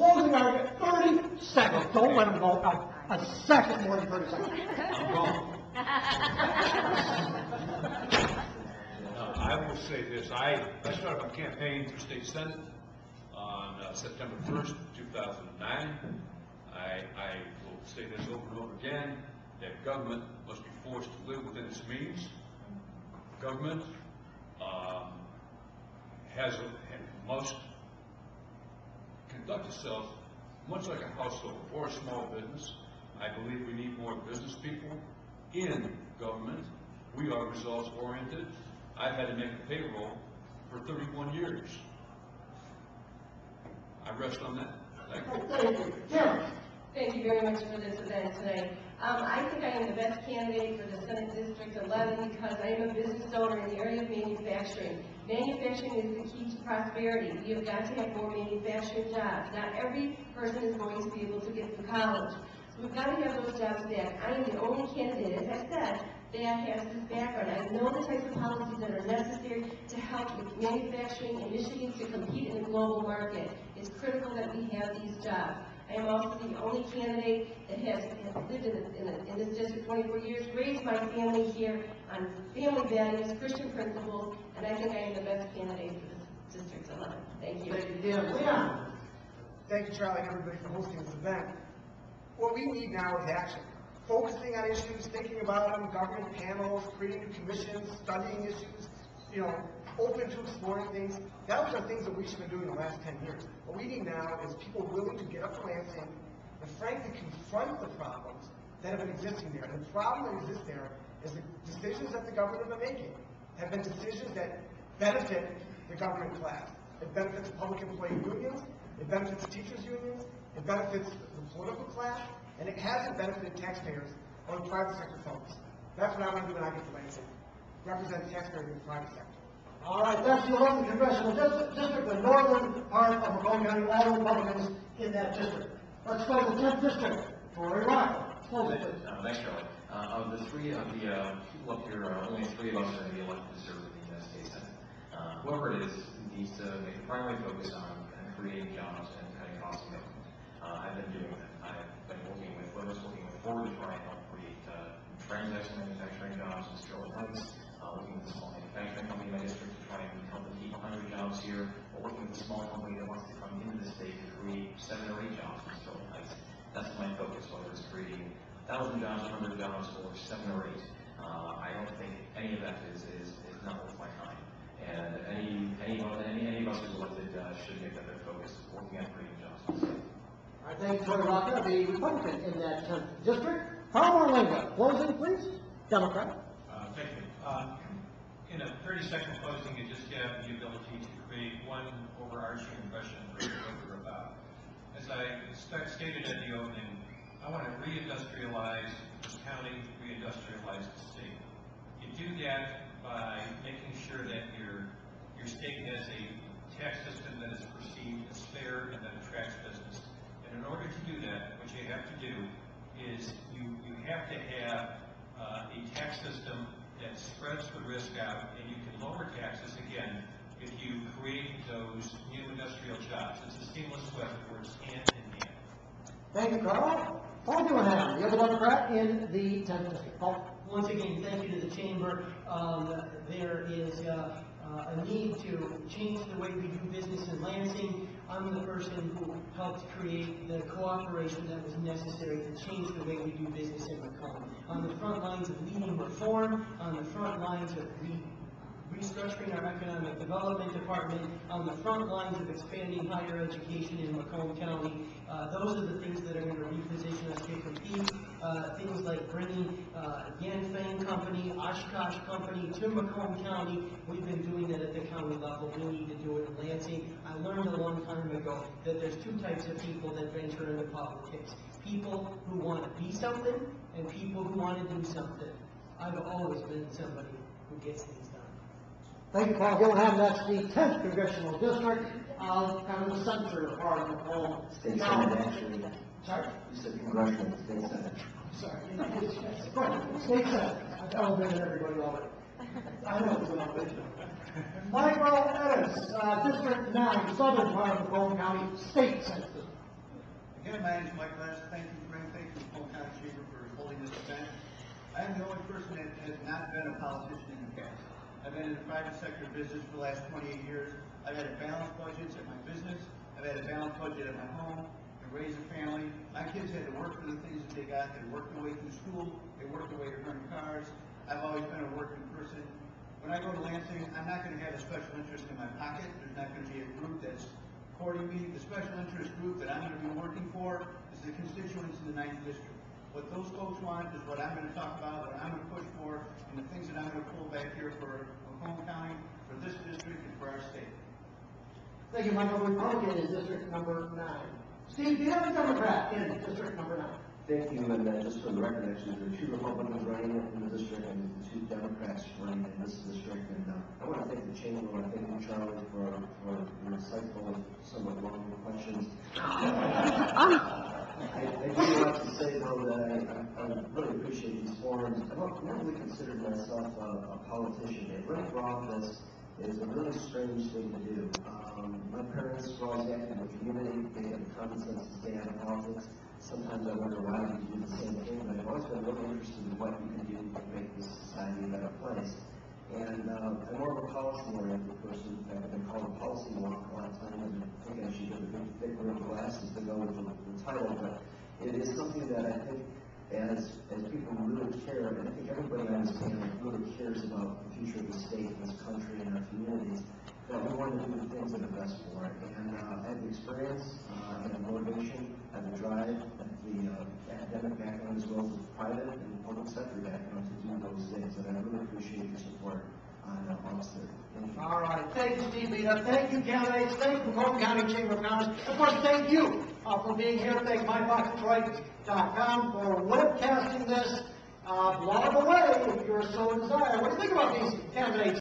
closing argument, 30 seconds. Don't let them go out a second more than 30 seconds. I'm gone. I will say this. I started my campaign for state senate on September 1st, 2009. I will say this over and over again, that government must be forced to live within its means. Government must conduct itself much like a household or a small business. I believe we need more business people in government. We are results oriented. I've had to make a payroll for 31 years. I rest on that. Thank you. Thank you very much for this event tonight. I think I am the best candidate for the Senate District 11 because I am a business owner in the area of manufacturing. Manufacturing is the key to prosperity. We have got to have more manufacturing jobs. Not every person is going to be able to get through college. So we've got to have those jobs back. I am the only candidate, as I said, that has this background. I know the types of policies that are necessary to help with manufacturing in Michigan to compete in the global market. It's critical that we have these jobs. I am also the only candidate that has lived in this district 24 years, raised my family here on family values, Christian principles, and I think I am the best candidate for this District 11. Thank you. Thank you, Dan. Leon. Thank you, Charlie, and everybody for hosting this event. What we need now is action. Focusing on issues, thinking about them, government panels, creating commissions, studying issues, open to exploring things. Those are things that we should have been doing the last 10 years. What we need now is people willing to get up to Lansing and frankly confront the problems that have been existing there. And the problem that exists there is the decisions that the government have been making have been decisions that benefit the government class. It benefits public employee unions, it benefits teachers unions, it benefits the political class, and it hasn't benefited taxpayers or the private sector folks. That's what I want to do when I get to Lansing. Represent taxpayers in the private sector. All right, that's the 11th Congressional District, the northern part of Macomb County, all Republicans in that district. Let's go to the 10th District. Rory Rock. Close it. Thanks, Charlie. Of the three of the people up here, only three of us are going to be elected to serve in the state senate. Whoever it is needs to make a primary focus on creating jobs and cutting costs of government. I've been doing that. I've been working with Ford to try and help create transaction manufacturing jobs in Sterling Heights, working with a small manufacturing company in my district to try and help them keep 100 jobs here, or working with a small company that wants to come into the state to create 7 or 8 jobs in Sterling Heights. That's my focus, whether it's creating 1,000 jobs, 100 jobs, or 7 or 8. I don't think any of that is not worth my time. And any of us who's elected should make that their focus, working on creating jobs in the state. All right, thank you, Troy Rocca, the Republican in that 10th District. Carl Marlinga, closing, please. Democrat. Thank you. In a 30-second closing, you just have the ability to create one overarching impression for what we're about. As I stated at the opening, I want to reindustrialize this county, reindustrialize the state. You do that by making sure that your state has a tax system that is perceived as fair and that attracts business. And in order to do that, what you have to do is you have to have a tax system that spreads the risk out, and you can lower taxes again if you create those new industrial jobs. It's a seamless web that works hand in hand. Thank you, Carl. Paul Doohan, the other Democrat in the 10th District. Paul. Once again, thank you to the Chamber. There is a need to change the way we do business in Lansing. I'm the person who helped create the cooperation that was necessary to change the way we do business in Macomb. On the front lines of leading reform, on the front lines of restructuring our economic development department, on the front lines of expanding higher education in Macomb County. Those are the things that are going to reposition us to compete. Things like bringing Yanfeng Company, Oshkosh Company to Macomb County. We've been doing that at the county level. We need to do it in Lansing. I learned a long time ago that there's two types of people that venture into politics. People who want to be something and people who want to do something. I've always been somebody who gets things done. Thank you, Paul Gillingham. That's the 10th Congressional District, kind of the center part of Macomb State County. Senate, actually. Sorry? You said Congressional State Senate. Sorry. State Senate. I've elevated everybody already. I know it's an elevation. Michael Ellis, District 9, southern part of Macomb County, State Senate. Again, my name is Mike Less. Thank you, Frank. Thank you, Macomb County Chamber, for holding this event. I am the only person that has not been a politician in the past. I've been in the private sector business for the last 28 years. I've had a balanced budget at my business. I've had a balanced budget at my home to raise a family. My kids had to work for the things that they got. They worked their way through school. They worked their way to run cars. I've always been a working person. When I go to Lansing, I'm not going to have a special interest in my pocket. There's not going to be a group that's supporting me. The special interest group that I'm going to be working for is the constituents in the 9th District. What those folks want is what I'm going to talk about, what I'm going to push for, and the things that I'm going to pull back here for Macomb County, for this district, and for our state. Thank you, Michael. Republican is District number 9. Steve, do you have a Democrat in District number 9? Thank you, and just for the record, actually, there are 2 Republicans running in the district and 2 Democrats running in this district. And I want to thank the chamber, I want to thank you, Charlie, for your insightful, somewhat long questions. I do want to say, though, that I really appreciate these forums. I don't really consider myself a politician. Running for office is a really strange thing to do. My parents were always active in the community. They have common sense to stay out of politics. Sometimes I wonder why we do the same thing, but I've always been really interested in what you can do to make this society a better place. And I'm more of a policy-oriented person. In fact, I've been called a policy wonk a lot of times, and I think I should get a big thick rim of glasses to go with the title, but it is something that I think as people really care, and I think everybody on this panel really cares about the future of the state, this country, and our communities, that we want to do the things that are best for it. And I have the experience, I have the motivation, I have the drive, I have the academic background as well as the private and public sector background to do those things. And I really appreciate your support on Officer. All right. Thank you, Steve Lita. Thank you, candidates. Thank you, Macomb County Chamber of Commerce. Of course, thank you for being here. Thank myboxdetroit.com for webcasting this. Blog away if you're so desired. What do you think about these candidates?